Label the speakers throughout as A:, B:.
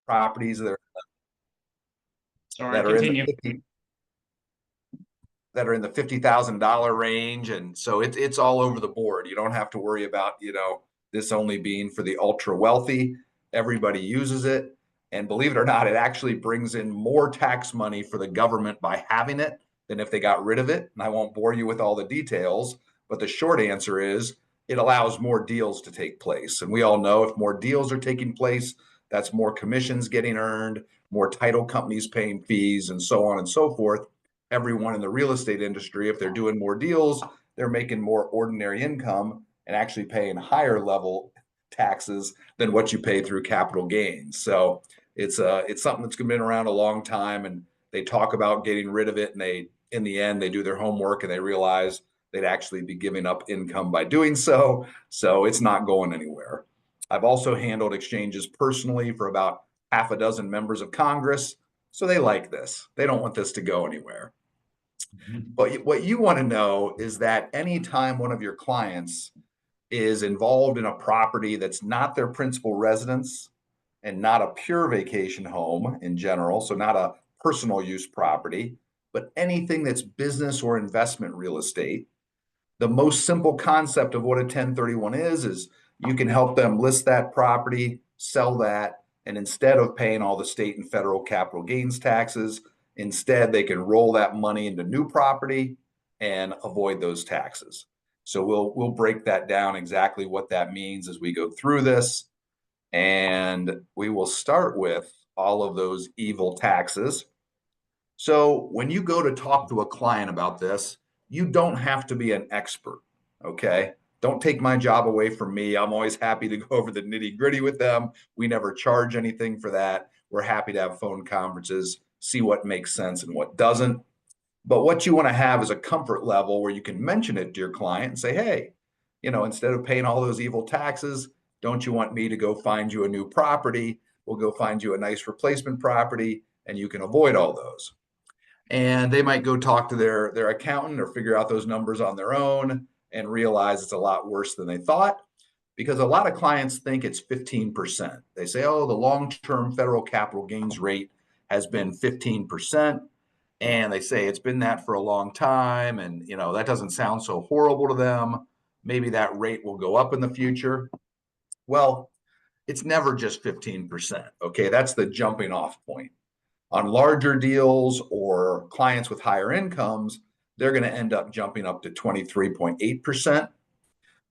A: properties
B: Sorry,
A: that are in the
B: continue.
A: 50, that are in the $50,000 range, and so it's all over the board. You don't have to worry about this only being for the ultra wealthy. Everybody uses it, and believe it or not, it actually brings in more tax money for the government by having it than if they got rid of it. And I won't bore you with all the details, but the short answer is it allows more deals to take place. And we all know if more deals are taking place, that's more commissions getting earned, more title companies paying fees, and so on and so forth. Everyone in the real estate industry, if they're doing more deals, they're making more ordinary income and actually paying higher level taxes than what you pay through capital gains. So it's something that's been around a long time, and they talk about getting rid of it, and they in the end they do their homework and they realize they'd actually be giving up income by doing so. So it's not going anywhere. I've also handled exchanges personally for about half a dozen members of Congress. So they like this. They don't want this to go anywhere. But what you want to know is that anytime one of your clients is involved in a property that's not their principal residence and not a pure vacation home in general, so not a personal use property, but anything that's business or investment real estate, the most simple concept of what a 1031 is you can help them list that property, sell that, and instead of paying all the state and federal capital gains taxes, instead they can roll that money into new property and avoid those taxes. So we'll break that down exactly what that means as we go through this. And we will start with all of those evil taxes. So when you go to talk to a client about this, you don't have to be an expert, okay? Don't take my job away from me. I'm always happy to go over the nitty gritty with them. We never charge anything for that. We're happy to have phone conferences, see what makes sense and what doesn't. But what you want to have is a comfort level where you can mention it to your client and say, hey, instead of paying all those evil taxes, don't you want me to go find you a new property? We'll go find you a nice replacement property and you can avoid all those. And they might go talk to their accountant or figure out those numbers on their own and realize it's a lot worse than they thought, because a lot of clients think it's 15%. They say, oh, the long-term federal capital gains rate has been 15%. And they say it's been that for a long time. And, that doesn't sound so horrible to them. Maybe that rate will go up in the future. Well, it's never just 15%. Okay. That's the jumping off point. On larger deals or clients with higher incomes, they're going to end up jumping up to 23.8%.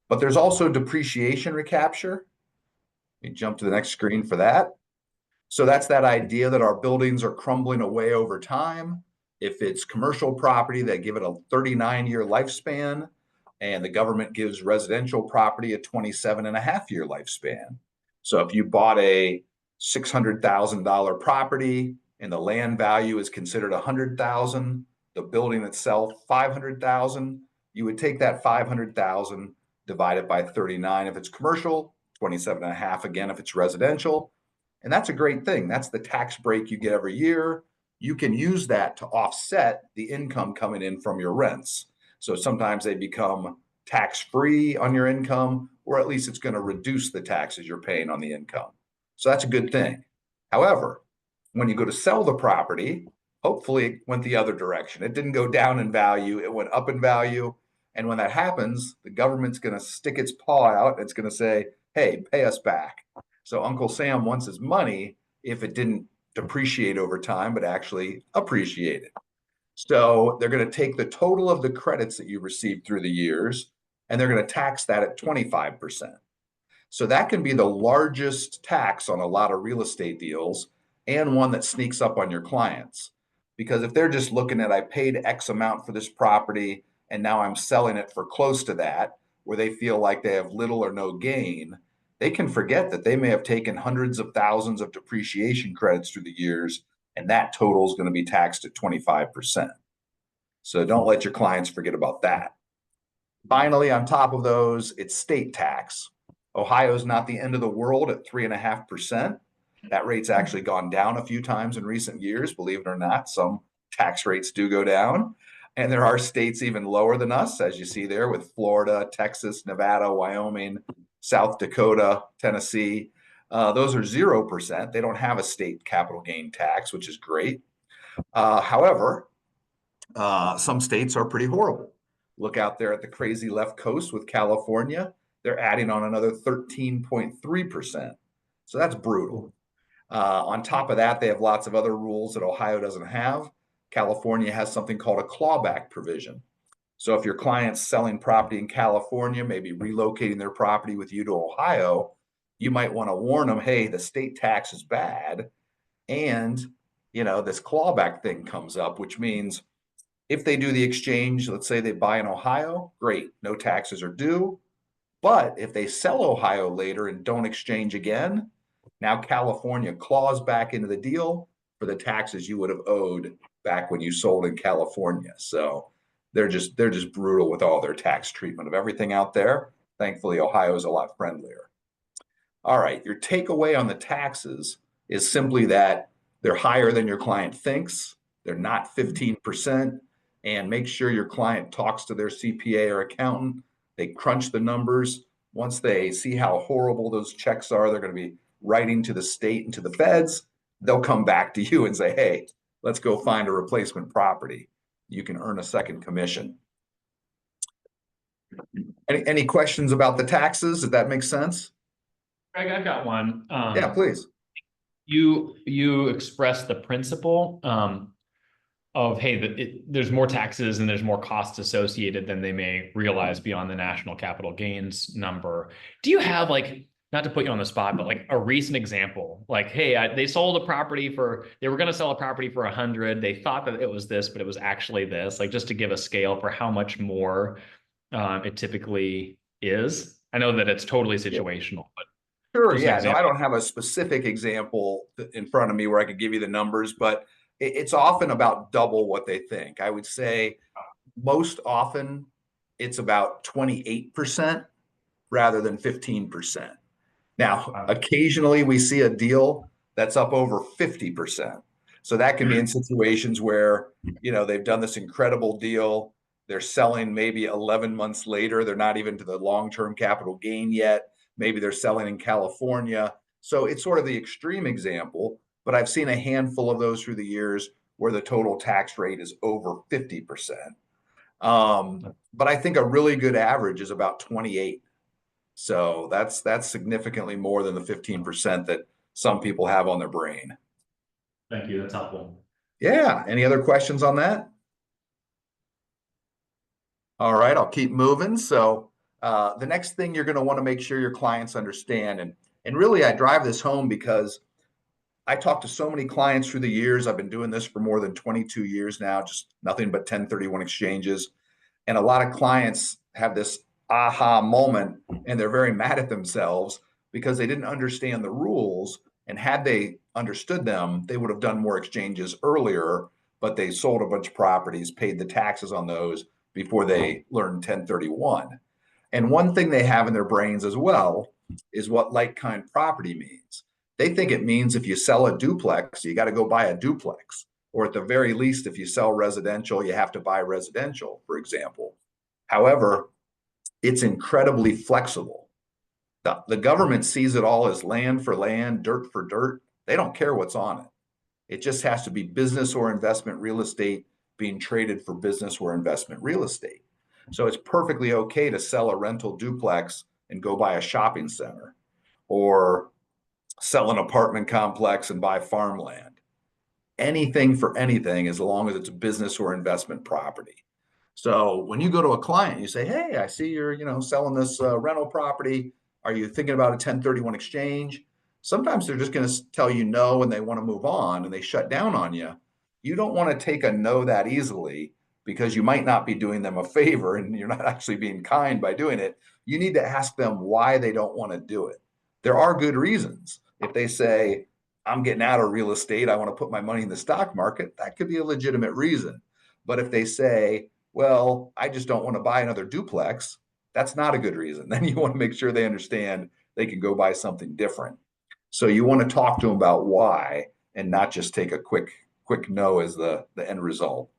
A: But there's also depreciation recapture. Let me jump to the next screen for that. So that's that idea that our buildings are crumbling away over time. If it's commercial property, they give it a 39-year lifespan, and the government gives residential property a 27.5-year lifespan. So if you bought a $600,000 property and the land value is considered $100,000, the building itself $500,000, you would take that $500,000, divide it by 39 if it's commercial, 27.5 again if it's residential. And that's a great thing. That's the tax break you get every year. You can use that to offset the income coming in from your rents. So sometimes they become tax-free on your income, or at least it's going to reduce the taxes you're paying on the income. So that's a good thing. However, when you go to sell the property, hopefully it went the other direction. It didn't go down in value, it went up in value. And when that happens, the government's going to stick its paw out. It's going to say, hey, pay us back. So Uncle Sam wants his money if it didn't depreciate over time, but actually appreciated. So they're going to take the total of the credits that you received through the years, and they're going to tax that at 25%. So that can be the largest tax on a lot of real estate deals, and one that sneaks up on your clients. Because if they're just looking at, I paid X amount for this property, and now I'm selling it for close to that, where they feel like they have little or no gain, they can forget that they may have taken hundreds of thousands of depreciation credits through the years, and that total is going to be taxed at 25%. So don't let your clients forget about that. Finally, on top of those, it's state tax. Ohio's not the end of the world at 3.5%. That rate's actually gone down a few times in recent years, believe it or not. Some tax rates do go down. And there are states even lower than us, as you see there, with Florida, Texas, Nevada, Wyoming, South Dakota, Tennessee. Those are 0%. They don't have a state capital gain tax, which is great. However, some states are pretty horrible. Look out there at the crazy left coast with California. They're adding on another 13.3%. So that's brutal. On top of that, they have lots of other rules that Ohio doesn't have. California has something called a clawback provision. So if your client's selling property in California, maybe relocating their property with you to Ohio, you might want to warn them, hey, the state tax is bad. And, this clawback thing comes up, which means if they do the exchange, let's say they buy in Ohio, great, no taxes are due. But if they sell Ohio later and don't exchange again, now California claws back into the deal for the taxes you would have owed back when you sold in California. So they're just brutal with all their tax treatment of everything out there. Thankfully, Ohio is a lot friendlier. All right, your takeaway on the taxes is simply that they're higher than your client thinks. They're not 15%. And make sure your client talks to their CPA or accountant. They crunch the numbers. Once they see how horrible those checks are, they're going to be writing to the state and to the feds. They'll come back to you and say, hey, let's go find a replacement property. You can earn a second commission. Any questions about the taxes? Did that make sense?
B: Greg, I've got one.
A: Yeah, please.
B: You expressed the principle of, hey, there's more taxes and there's more costs associated than they may realize beyond the national capital gains number. Do you have, like, not to put you on the spot, but like a recent example, like, hey, they sold a property they were going to sell a property for 100. They thought that it was this, but it was actually this, like, just to give a scale for how much more it typically is. I know that it's totally situational, but
A: sure, yeah. No, I don't have a specific example in front of me where I could give you the numbers, but it's often about double what they think. I would say most often it's about 28% rather than 15%. Now, occasionally we see a deal that's up over 50%. So that can be in situations where, they've done this incredible deal. They're selling maybe 11 months later. They're not even to the long-term capital gain yet. Maybe they're selling in California. So it's sort of the extreme example, but I've seen a handful of those through the years where the total tax rate is over 50%. But I think a really good average is about 28. So that's significantly more than the 15% that some people have on their brain.
B: Thank you. That's helpful.
A: Yeah. Any other questions on that? All right, I'll keep moving. So the next thing you're going to want to make sure your clients understand, and really I drive this home because I talk to so many clients through the years. I've been doing this for more than 22 years now, just nothing but 1031 exchanges. And a lot of clients have this aha moment and they're very mad at themselves because they didn't understand the rules. And had they understood them, they would have done more exchanges earlier, but they sold a bunch of properties, paid the taxes on those before they learned 1031. And one thing they have in their brains as well is what like kind property means. They think it means if you sell a duplex, you got to go buy a duplex. Or at the very least, if you sell residential, you have to buy residential, for example. However, it's incredibly flexible. The government sees it all as land for land, dirt for dirt. They don't care what's on it. It just has to be business or investment real estate being traded for business or investment real estate. So it's perfectly okay to sell a rental duplex and go buy a shopping center, or sell an apartment complex and buy farmland. Anything for anything, as long as it's a business or investment property. So when you go to a client, you say, hey, I see you're, selling this rental property. Are you thinking about a 1031 exchange? Sometimes they're just going to tell you no and they want to move on and they shut down on you. You don't want to take a no that easily, because you might not be doing them a favor and you're not actually being kind by doing it. You need to ask them why they don't want to do it. There are good reasons. If they say, I'm getting out of real estate, I want to put my money in the stock market, that could be a legitimate reason. But if they say, well, I just don't want to buy another duplex, that's not a good reason. Then you want to make sure they understand they can go buy something different. So you want to talk to them about why, and not just take a quick no as the end result.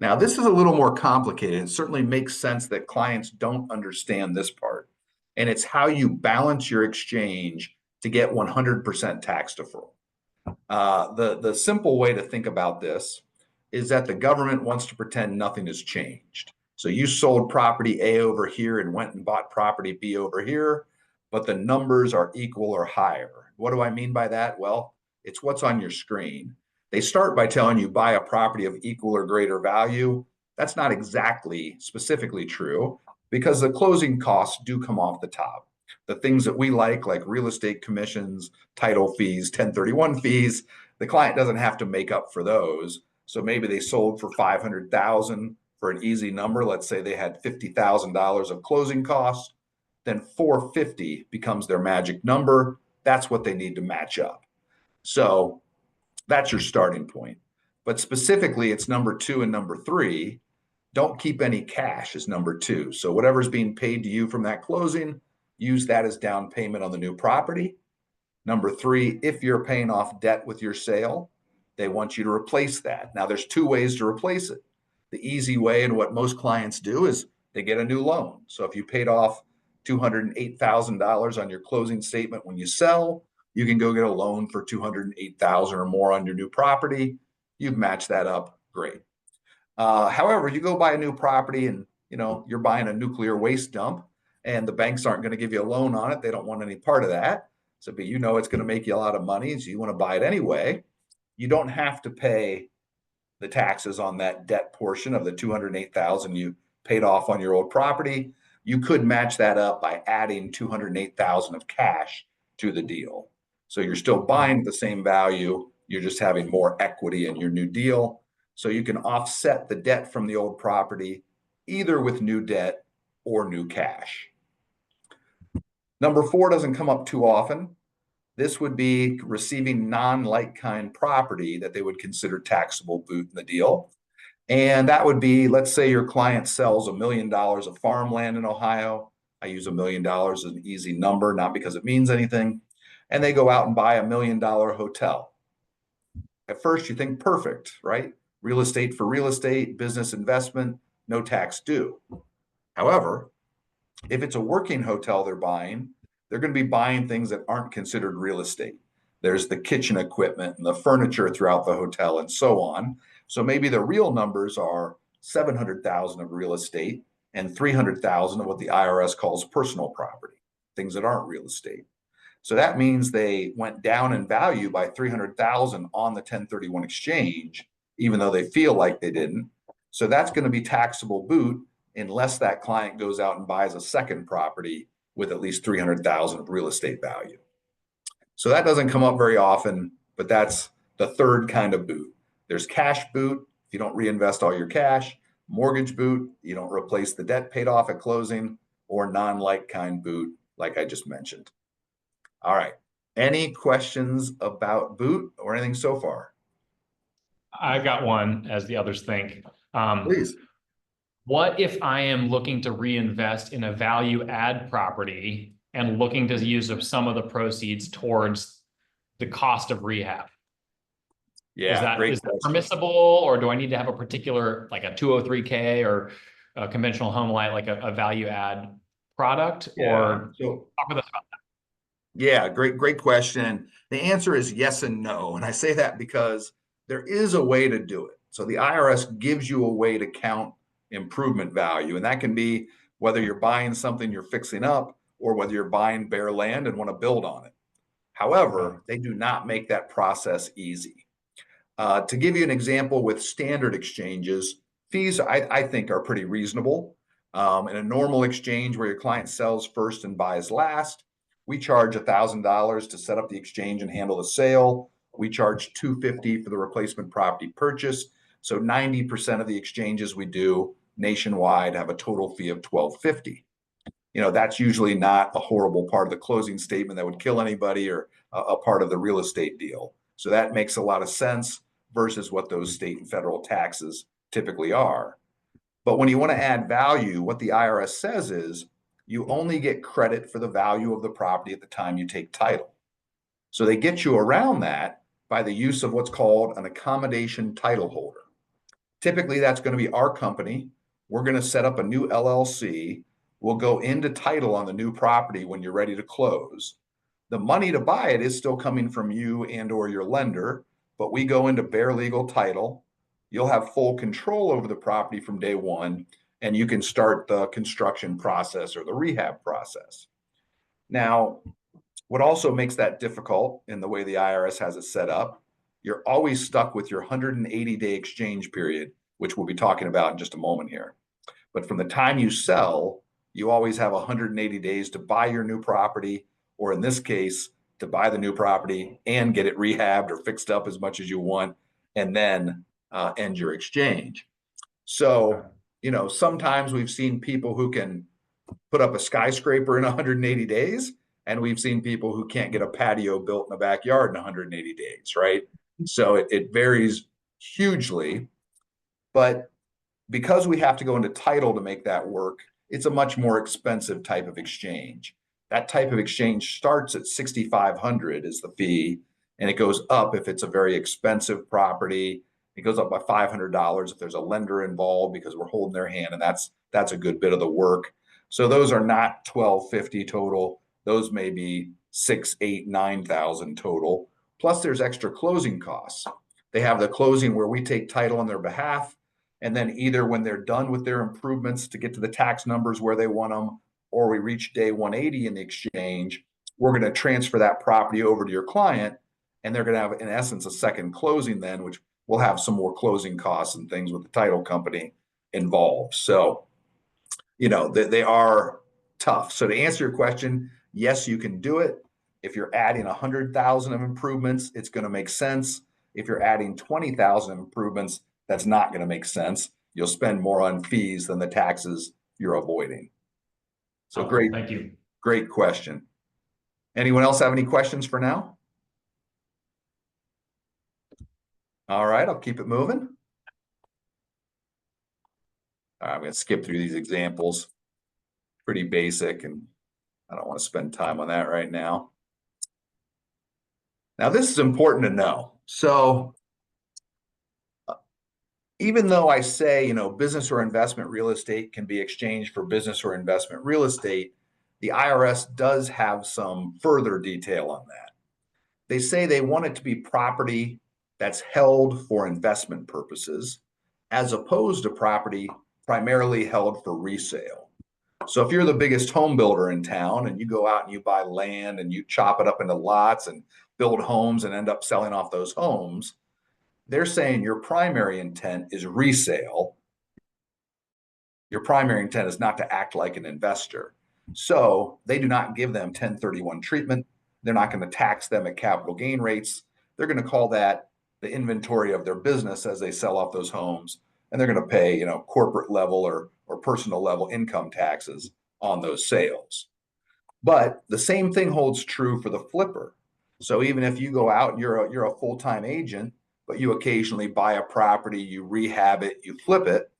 A: Now, this is a little more complicated. It certainly makes sense that clients don't understand this part. And it's how you balance your exchange to get 100% tax deferral. The simple way to think about this is that the government wants to pretend nothing has changed. So you sold property A over here and went and bought property B over here, but the numbers are equal or higher. What do I mean by that? Well, it's what's on your screen. They start by telling you buy a property of equal or greater value. That's not exactly specifically true because the closing costs do come off the top. The things that we like real estate commissions, title fees, 1031 fees, the client doesn't have to make up for those. So maybe they sold for 500,000 for an easy number. Let's say they had $50,000 of closing costs, then 450 becomes their magic number. That's what they need to match up. So that's your starting point. But specifically, it's number 2 and number 3. Don't keep any cash as number 2. So whatever's being paid to you from that closing, use that as down payment on the new property. Number 3, if you're paying off debt with your sale, they want you to replace that. Now, there's 2 ways to replace it. The easy way, and what most clients do, is they get a new loan. So if you paid off $208,000 on your closing statement when you sell, you can go get a loan for $208,000 or more on your new property. You've matched that up, great. However, you go buy a new property and you're buying a nuclear waste dump, and the banks aren't going to give you a loan on it. They don't want any part of that. So, but it's going to make you a lot of money, so you want to buy it anyway. You don't have to pay the taxes on that debt portion of the $208,000 you paid off on your old property. You could match that up by adding $208,000 of cash to the deal. So you're still buying the same value. You're just having more equity in your new deal. So you can offset the debt from the old property either with new debt or new cash. Number 4 doesn't come up too often. This would be receiving non-like-kind property that they would consider taxable boot in the deal. And that would be, let's say your client sells $1 million of farmland in Ohio. I use $1 million as an easy number, not because it means anything. And they go out and buy $1 million hotel. At first, you think perfect, right? Real estate for real estate, business investment, no tax due. However, if it's a working hotel they're buying, they're going to be buying things that aren't considered real estate. There's the kitchen equipment and the furniture throughout the hotel and so on. So maybe the real numbers are 700,000 of real estate and 300,000 of what the IRS calls personal property, things that aren't real estate. So that means they went down in value by 300,000 on the 1031 exchange, even though they feel like they didn't. So that's going to be taxable boot unless that client goes out and buys a second property with at least 300,000 of real estate value. So that doesn't come up very often, but that's the third kind of boot. There's cash boot, if you don't reinvest all your cash, mortgage boot, you don't replace the debt paid off at closing, or non-like-kind boot, like I just mentioned. All right. Any questions about boot or anything so far?
B: I've got one, as the others think.
A: Please.
B: What if I am looking to reinvest in a value add property and looking to use some of the proceeds towards the cost of rehab?
A: Yeah,
B: is that permissible, or do I need to have a particular, like a 203K or a conventional home light, like a value add product?
A: Yeah.
B: Or
A: so,
B: talk with us about that.
A: Yeah, great question. The answer is yes and no. And I say that because there is a way to do it. So the IRS gives you a way to count improvement value. And that can be whether you're buying something you're fixing up or whether you're buying bare land and want to build on it. However, they do not make that process easy. To give you an example, with standard exchanges, fees I think are pretty reasonable. In a normal exchange where your client sells first and buys last, we charge $1,000 to set up the exchange and handle the sale. We charge $250 for the replacement property purchase. So 90% of the exchanges we do nationwide have a total fee of $1,250. That's usually not a horrible part of the closing statement that would kill anybody or a part of the real estate deal. So that makes a lot of sense versus what those state and federal taxes typically are. But when you want to add value, what the IRS says is you only get credit for the value of the property at the time you take title. So they get you around that by the use of what's called an accommodation title holder. Typically, that's going to be our company. We're going to set up a new LLC. We'll go into title on the new property when you're ready to close. The money to buy it is still coming from you and or your lender, but we go into bare legal title. You'll have full control over the property from day one, and you can start the construction process or the rehab process. Now, what also makes that difficult in the way the IRS has it set up, you're always stuck with your 180-day exchange period, which we'll be talking about in just a moment here. But from the time you sell, you always have 180 days to buy your new property, or in this case, to buy the new property and get it rehabbed or fixed up as much as you want, and then end your exchange. So, sometimes we've seen people who can put up a skyscraper in 180 days, and we've seen people who can't get a patio built in the backyard in 180 days, right? So it varies hugely, but because we have to go into title to make that work, it's a much more expensive type of exchange. That type of exchange starts at $6,500 is the fee, and it goes up if it's a very expensive property. It goes up by $500 if there's a lender involved because we're holding their hand, and that's a good bit of the work. So those are not $1,250 total. Those may be $6,000, $8,000, $9,000 total. Plus, there's extra closing costs. They have the closing where we take title on their behalf, and then either when they're done with their improvements to get to the tax numbers where they want them, or we reach day 180 in the exchange, we're going to transfer that property over to your client, and they're going to have, in essence, a second closing then, which will have some more closing costs and things with the title company involved. So, they are tough. So to answer your question, yes, you can do it. If you're adding 100,000 of improvements, it's going to make sense. If you're adding 20,000 improvements, that's not going to make sense. You'll spend more on fees than the taxes you're avoiding. So great.
B: Thank you.
A: Great question. Anyone else have any questions for now? All right, I'll keep it moving. All right, I'm going to skip through these examples. Pretty basic, and I don't want to spend time on that right now. Now, this is important to know. So even though I say, business or investment real estate can be exchanged for business or investment real estate, the IRS does have some further detail on that. They say they want it to be property that's held for investment purposes, as opposed to property primarily held for resale. So if you're the biggest home builder in town and you go out and you buy land and you chop it up into lots and build homes and end up selling off those homes, they're saying your primary intent is resale. Your primary intent is not to act like an investor. So they do not give them 1031 treatment. They're not going to tax them at capital gain rates. They're going to call that the inventory of their business as they sell off those homes. And they're going to pay, corporate level or personal level income taxes on those sales. But the same thing holds true for the flipper. So even if you go out and you're a full-time agent, but you occasionally buy a property, you rehab it, you flip it,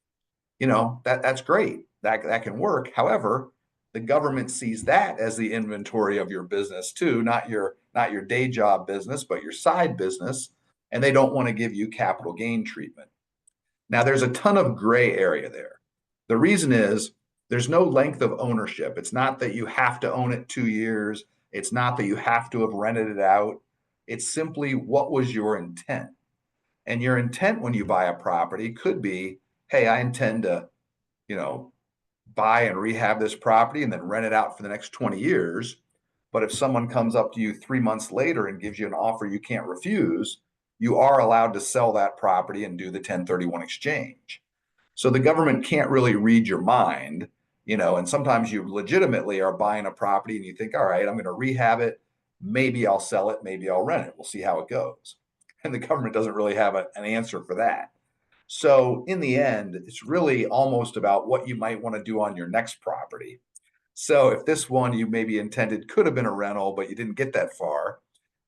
A: that's great. That can work. However, the government sees that as the inventory of your business too, not your day job business, but your side business, and they don't want to give you capital gain treatment. Now, there's a ton of gray area there. The reason is there's no length of ownership. It's not that you have to own it 2 years. It's not that you have to have rented it out. It's simply what was your intent. And your intent when you buy a property could be, hey, I intend to, buy and rehab this property and then rent it out for the next 20 years. But if someone comes up to you 3 months later and gives you an offer you can't refuse, you are allowed to sell that property and do the 1031 exchange. So the government can't really read your mind, and sometimes you legitimately are buying a property and you think, all right, I'm going to rehab it. Maybe I'll sell it. Maybe I'll rent it. We'll see how it goes. And the government doesn't really have an answer for that. So in the end, it's really almost about what you might want to do on your next property. So if this one you maybe intended could have been a rental, but you didn't get that far,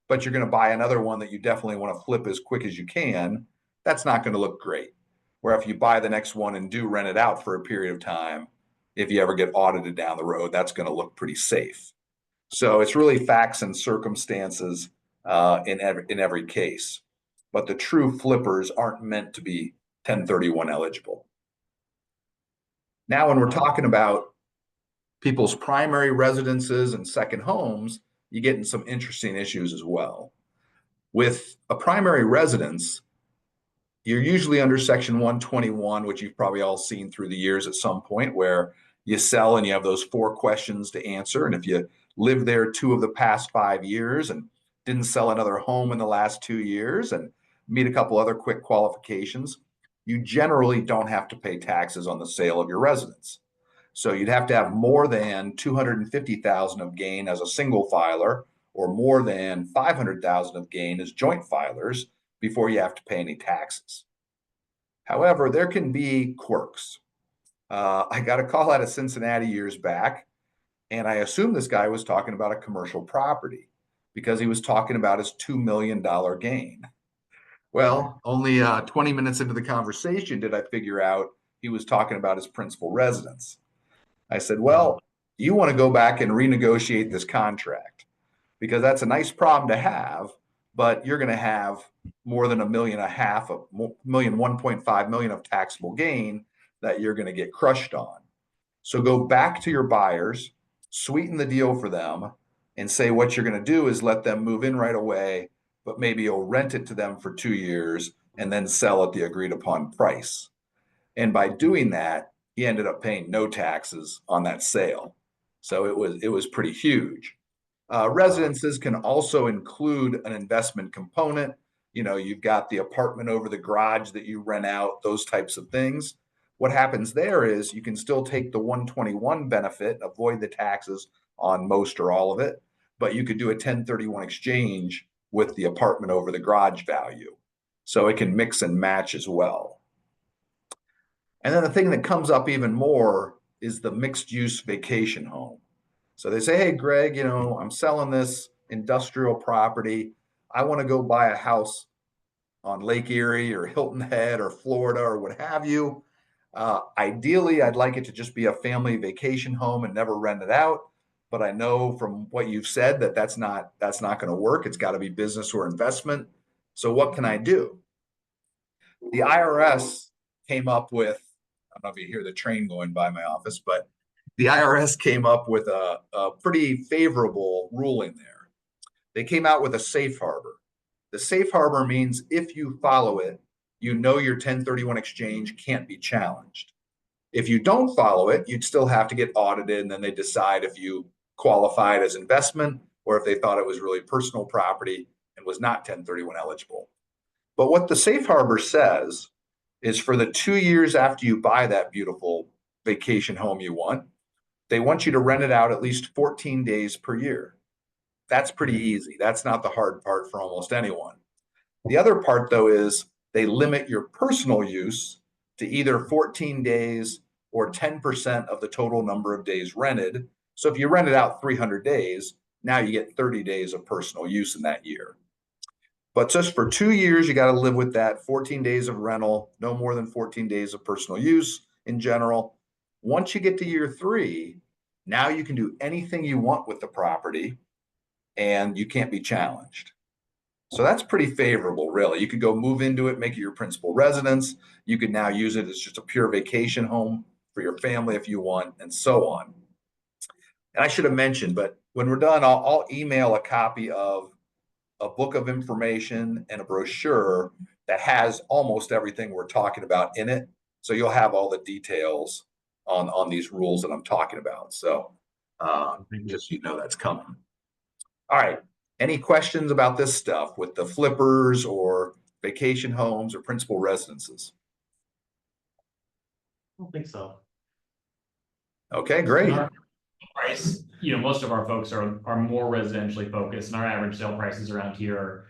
A: but you're going to buy another one that you definitely want to flip as quick as you can, that's not going to look great. Where if you buy the next one and do rent it out for a period of time, if you ever get audited down the road, that's going to look pretty safe. So it's really facts and circumstances in every case. But the true flippers aren't meant to be 1031 eligible. Now, when we're talking about people's primary residences and second homes, you get in some interesting issues as well. With a primary residence, you're usually under Section 121, which you've probably all seen through the years at some point, where you sell and you have those 4 questions to answer. And if you live there 2 of the past 5 years and didn't sell another home in the last 2 years and meet a couple other quick qualifications, you generally don't have to pay taxes on the sale of your residence. So you'd have to have more than 250,000 of gain as a single filer or more than 500,000 of gain as joint filers before you have to pay any taxes. However, there can be quirks. I got a call out of Cincinnati years back, and I assumed this guy was talking about a commercial property because he was talking about his $2 million gain. Well, only 20 minutes into the conversation did I figure out he was talking about his principal residence. I said, well, you want to go back and renegotiate this contract because that's a nice problem to have, but you're going to have more than $1.5 million, $1.5 million of taxable gain that you're going to get crushed on. So go back to your buyers, sweeten the deal for them, and say what you're going to do is let them move in right away, but maybe you'll rent it to them for 2 years and then sell at the agreed upon price. And by doing that, he ended up paying no taxes on that sale. So it was pretty huge. Residences can also include an investment component. You've got the apartment over the garage that you rent out, those types of things. What happens there is you can still take the 121 benefit, avoid the taxes on most or all of it, but you could do a 1031 exchange with the apartment over the garage value. So it can mix and match as well. And then the thing that comes up even more is the mixed use vacation home. So they say, hey, Greg, I'm selling this industrial property. I want to go buy a house on Lake Erie or Hilton Head or Florida or what have you. Ideally, I'd like it to just be a family vacation home and never rent it out. But I know from what you've said that that's not going to work. It's got to be business or investment. So what can I do? The IRS came up with, I don't know if you hear the train going by my office, but the IRS came up with a pretty favorable ruling there. They came out with a safe harbor. The safe harbor means if you follow it, your 1031 exchange can't be challenged. If you don't follow it, you'd still have to get audited, and then they decide if you qualified as investment or if they thought it was really personal property and was not 1031 eligible. But what the safe harbor says is for the 2 years after you buy that beautiful vacation home you want, they want you to rent it out at least 14 days per year. That's pretty easy. That's not the hard part for almost anyone. The other part, though, is they limit your personal use to either 14 days or 10% of the total number of days rented. So if you rent it out 300 days, now you get 30 days of personal use in that year. But just for 2 years, you got to live with that 14 days of rental, no more than 14 days of personal use in general. Once you get to year 3, now you can do anything you want with the property and you can't be challenged. So that's pretty favorable, really. You could go move into it, make it your principal residence. You could now use it as just a pure vacation home for your family if you want, and so on. And I should have mentioned, but when we're done, I'll email a copy of a book of information and a brochure that has almost everything we're talking about in it. So you'll have all the details on these rules that I'm talking about. So just that's coming. All right. Any questions about this stuff with the flippers or vacation homes or principal residences?
B: I don't think so.
A: Okay, great.
B: Price, most of our folks are more residentially focused, and our average sale prices around here are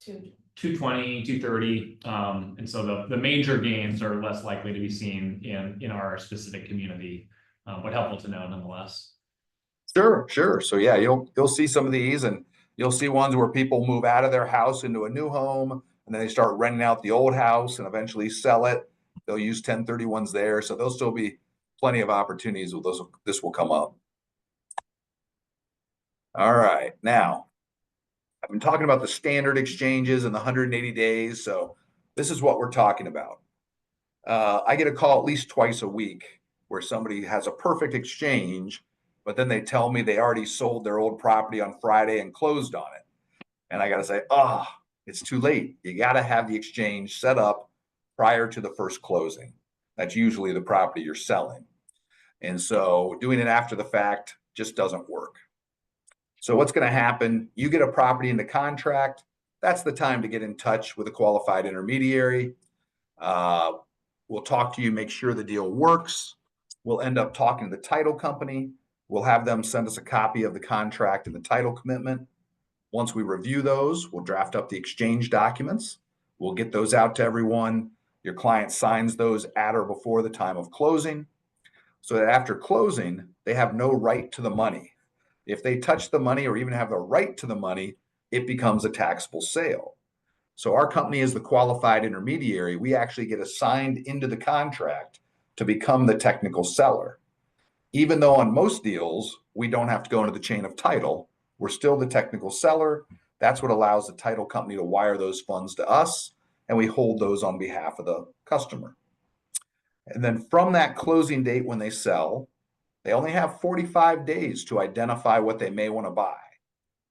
B: 220, 230. And so the major gains are less likely to be seen in our specific community, but helpful to know nonetheless.
A: Sure. So yeah, you'll see some of these, and you'll see ones where people move out of their house into a new home, and then they start renting out the old house and eventually sell it. They'll use 1031s there. So there'll still be plenty of opportunities with those. This will come up. All right. Now, I've been talking about the standard exchanges and the 180 days. So this is what we're talking about. I get a call at least twice a week where somebody has a perfect exchange, but then they tell me they already sold their old property on Friday and closed on it. And I got to say, oh, it's too late. You got to have the exchange set up prior to the first closing. That's usually the property you're selling. And so doing it after the fact just doesn't work. So what's going to happen? You get a property into contract. That's the time to get in touch with a qualified intermediary. Uh, we'll talk to you, make sure the deal works. We'll end up talking to the title company. We'll have them send us a copy of the contract and the title commitment. Once we review those, we'll draft up the exchange documents. We'll get those out to everyone. Your client signs those at or before the time of closing, so that after closing, they have no right to the money. If they touch the money or even have the right to the money, it becomes a taxable sale. So our company is the qualified intermediary. We actually get assigned into the contract to become the technical seller. Even though on most deals, we don't have to go into the chain of title, we're still the technical seller. That's what allows the title company to wire those funds to us, and we hold those on behalf of the customer. And then from that closing date when they sell, they only have 45 days to identify what they may want to buy.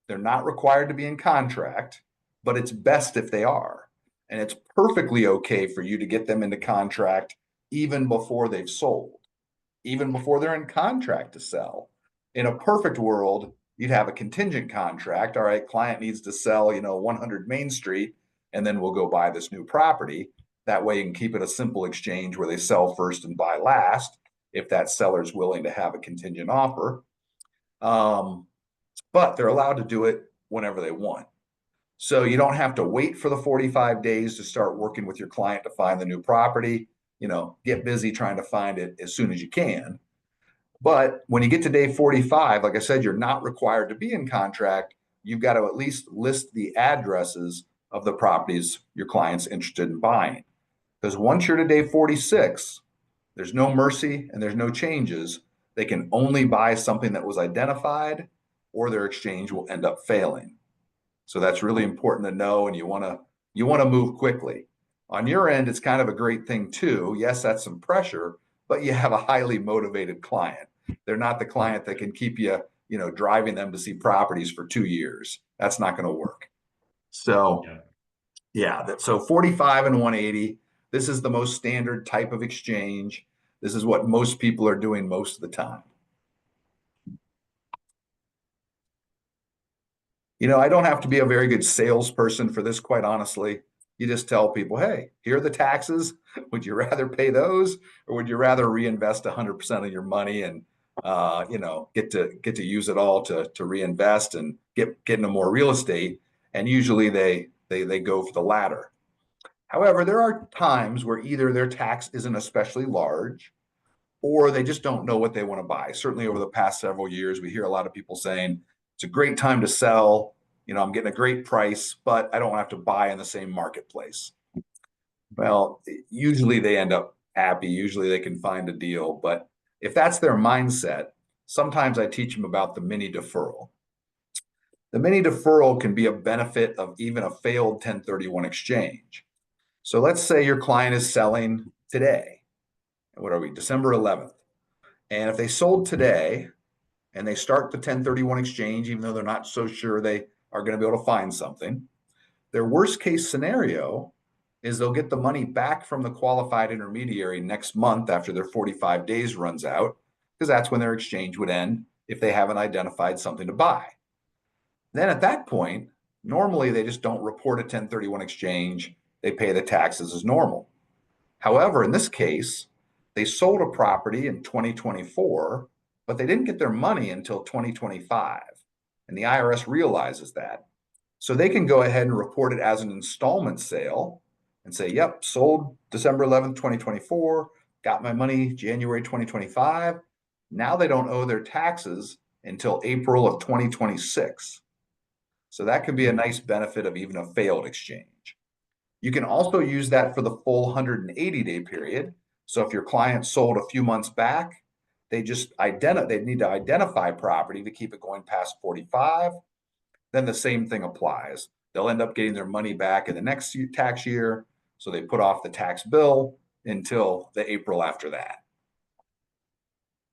A: They're not required to be in contract, but it's best if they are. And it's perfectly okay for you to get them into contract even before they've sold, even before they're in contract to sell. In a perfect world, you'd have a contingent contract. All right, client needs to sell, 100 Main Street, and then we'll go buy this new property. That way you can keep it a simple exchange where they sell first and buy last, if that seller's willing to have a contingent offer. But they're allowed to do it whenever they want. So you don't have to wait for the 45 days to start working with your client to find the new property. Get busy trying to find it as soon as you can. But when you get to day 45, like I said, you're not required to be in contract. You've got to at least list the addresses of the properties your client's interested in buying. Because once you're to day 46, there's no mercy and there's no changes. They can only buy something that was identified, or their exchange will end up failing. So that's really important to know, and you want to move quickly. On your end, it's kind of a great thing too. Yes, that's some pressure, but you have a highly motivated client. They're not the client that can keep you, driving them to see properties for 2 years. That's not going to work. So so 45 and 180, this is the most standard type of exchange. This is what most people are doing most of the time. I don't have to be a very good salesperson for this, quite honestly. You just tell people, hey, here are the taxes. Would you rather pay those, or would you rather reinvest 100% of your money and get to use it all to reinvest and get into more real estate? And usually they go for the latter. However, there are times where either their tax isn't especially large, or they just don't know what they want to buy. Certainly over the past several years, we hear a lot of people saying it's a great time to sell. I'm getting a great price, but I don't have to buy in the same marketplace. Well, usually they end up happy. Usually they can find a deal. But if that's their mindset, sometimes I teach them about the mini deferral. The mini deferral can be a benefit of even a failed 1031 exchange. So let's say your client is selling today. What are we? December 11th. And if they sold today and they start the 1031 exchange, even though they're not so sure they are going to be able to find something, their worst case scenario is they'll get the money back from the qualified intermediary next month after their 45 days runs out, because that's when their exchange would end if they haven't identified something to buy. Then at that point, normally they just don't report a 1031 exchange. They pay the taxes as normal. However, in this case, they sold a property in 2024, but they didn't get their money until 2025. And the IRS realizes that. So they can go ahead and report it as an installment sale and say, yep, sold December 11th, 2024, got my money January 2025. Now they don't owe their taxes until April of 2026. So that could be a nice benefit of even a failed exchange. You can also use that for the full 180-day period. So if your client sold a few months back, they need to identify property to keep it going past 45. Then the same thing applies. They'll end up getting their money back in the next tax year. So they put off the tax bill until the April after that.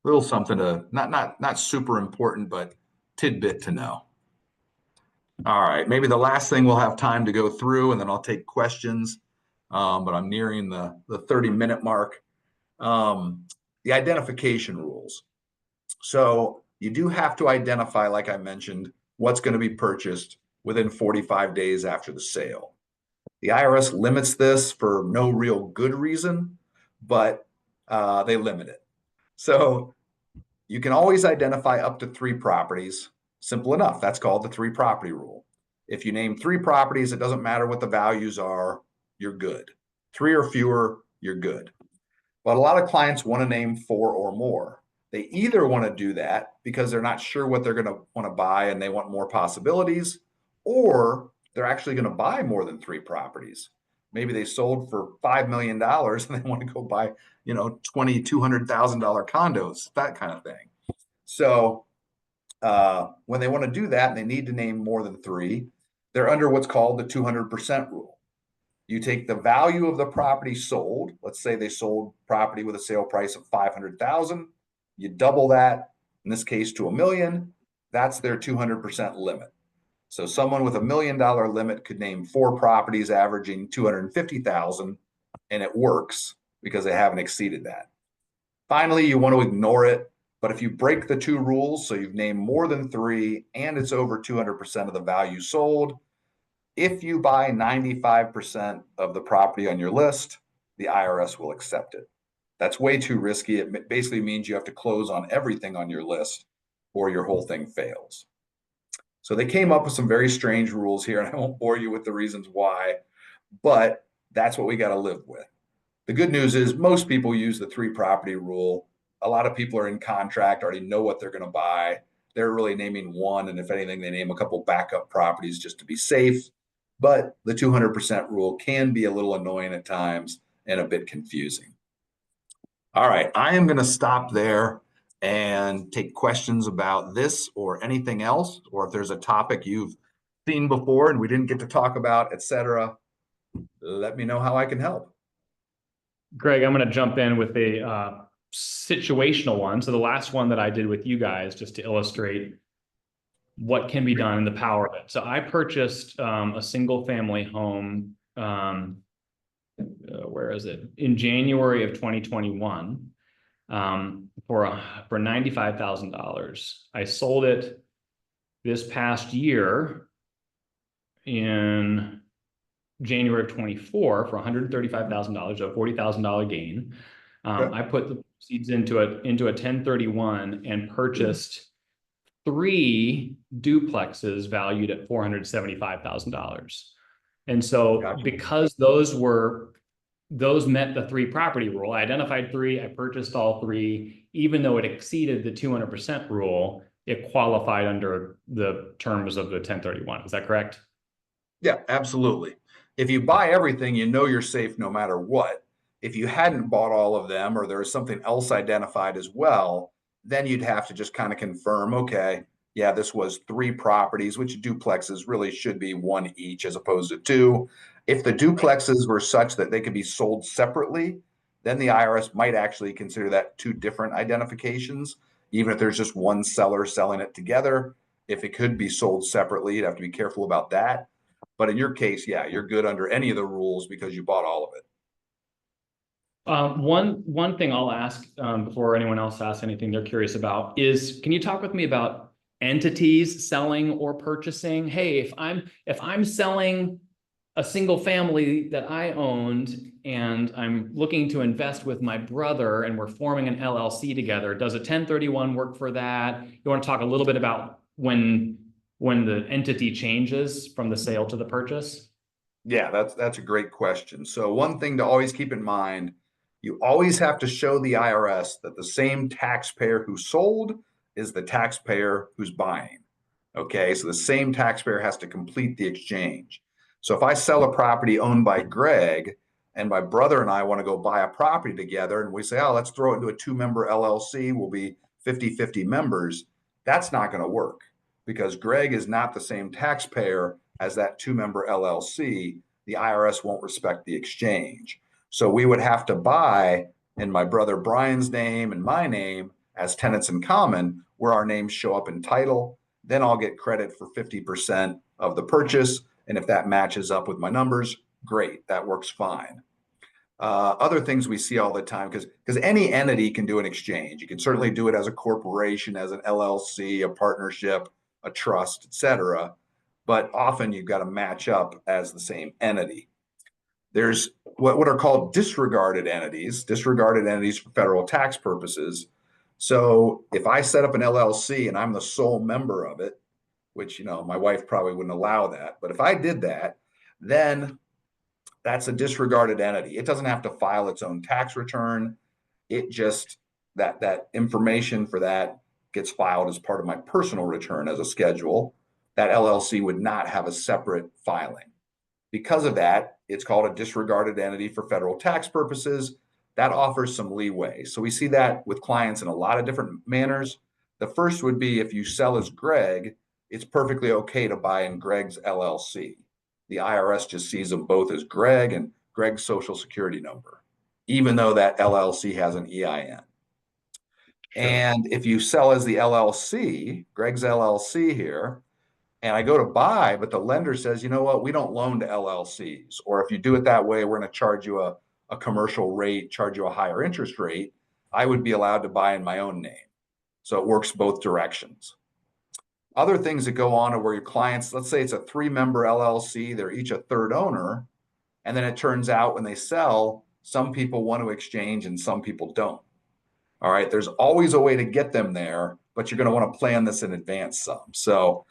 A: Little something to not super important, but tidbit to know. All right, maybe the last thing we'll have time to go through, and then I'll take questions. But I'm nearing the 30-minute mark. The identification rules. So you do have to identify, like I mentioned, what's going to be purchased within 45 days after the sale. The IRS limits this for no real good reason, but they limit it. So you can always identify up to 3 properties. Simple enough. That's called the 3 property rule. If you name 3 properties, it doesn't matter what the values are, you're good. 3 or fewer, you're good. But a lot of clients want to name 4 or more. They either want to do that because they're not sure what they're going to want to buy and they want more possibilities, or they're actually going to buy more than 3 properties. Maybe they sold for $5 million and they want to go buy, $200,000 condos, that kind of thing. So when they want to do that and they need to name more than 3, they're under what's called the 200% rule. You take the value of the property sold. Let's say they sold property with a sale price of $500,000. You double that, in this case, to $1 million. That's their 200% limit. So someone with $1 million limit could name 4 properties averaging $250,000, and it works because they haven't exceeded that. Finally, you want to ignore it. But if you break the 2 rules, so you've named more than 3 and it's over 200% of the value sold, if you buy 95% of the property on your list, the IRS will accept it. That's way too risky. It basically means you have to close on everything on your list or your whole thing fails. So they came up with some very strange rules here, and I won't bore you with the reasons why, but that's what we got to live with. The good news is most people use the 3 property rule. A lot of people are in contract, already know what they're going to buy. They're really naming 1, and if anything, they name a couple backup properties just to be safe. But the 200% rule can be a little annoying at times and a bit confusing. All right, I am going to stop there and take questions about this or anything else, or if there's a topic you've seen before and we didn't get to talk about, etc., let me know how I can help.
B: Greg, I'm going to jump in with a situational one. So the last one that I did with you guys, just to illustrate what can be done and the power of it. So I purchased a single family home, where is it? In January of 2021 for $95,000. I sold it this past year in January of 24 for $135,000, a $40,000 gain. I put the proceeds into a 1031 and purchased 3 duplexes valued at $475,000. And so because those met the 3 property rule, I identified 3, I purchased all 3, even though it exceeded the 200% rule, it qualified under the terms of the 1031. Is that correct?
A: Yeah, absolutely. If you buy everything, you're safe no matter what. If you hadn't bought all of them or there was something else identified as well, then you'd have to just kind of confirm, okay, yeah, this was 3 properties, which duplexes really should be 1 each as opposed to 2. If the duplexes were such that they could be sold separately, then the IRS might actually consider that 2 different identifications, even if there's just 1 seller selling it together. If it could be sold separately, you'd have to be careful about that. But in your case, yeah, you're good under any of the rules because you bought all of it.
B: One thing I'll ask before anyone else asks anything they're curious about is, can you talk with me about entities selling or purchasing? Hey, if I'm selling a single family that I owned and I'm looking to invest with my brother and we're forming an LLC together, does a 1031 work for that? You want to talk a little bit about when the entity changes from the sale to the purchase?
A: Yeah, that's a great question. So one thing to always keep in mind, you always have to show the IRS that the same taxpayer who sold is the taxpayer who's buying. Okay, so the same taxpayer has to complete the exchange. So if I sell a property owned by Greg and my brother and I want to go buy a property together and we say, oh, let's throw it into a 2-member LLC, we'll be 50-50 members, that's not going to work because Greg is not the same taxpayer as that 2-member LLC. The IRS won't respect the exchange. So we would have to buy in my brother Brian's name and my name as tenants in common, where our names show up in title. Then I'll get credit for 50% of the purchase. And if that matches up with my numbers, great, that works fine. Other things we see all the time, because any entity can do an exchange. You can certainly do it as a corporation, as an LLC, a partnership, a trust, etc. But often you've got to match up as the same entity. There's what are called disregarded entities for federal tax purposes. So if I set up an LLC and I'm the sole member of it, which, my wife probably wouldn't allow that, but if I did that, then that's a disregarded entity. It doesn't have to file its own tax return. It just that information for that gets filed as part of my personal return as a schedule. That LLC would not have a separate filing. Because of that, it's called a disregarded entity for federal tax purposes. That offers some leeway. So we see that with clients in a lot of different manners. The first would be if you sell as Greg, it's perfectly okay to buy in Greg's LLC. The IRS just sees them both as Greg and Greg's social security number, even though that LLC has an EIN.
B: Sure.
A: And if you sell as the LLC, Greg's LLC here, and I go to buy, but the lender says, you know what, we don't loan to LLCs. Or if you do it that way, we're going to charge you a commercial rate, charge you a higher interest rate. I would be allowed to buy in my own name. So it works both directions. Other things that go on are where your clients, let's say it's a 3-member LLC, they're each a third owner. And then it turns out when they sell, some people want to exchange and some people don't. All right. There's always a way to get them there, but you're going to want to plan this in advance some. So,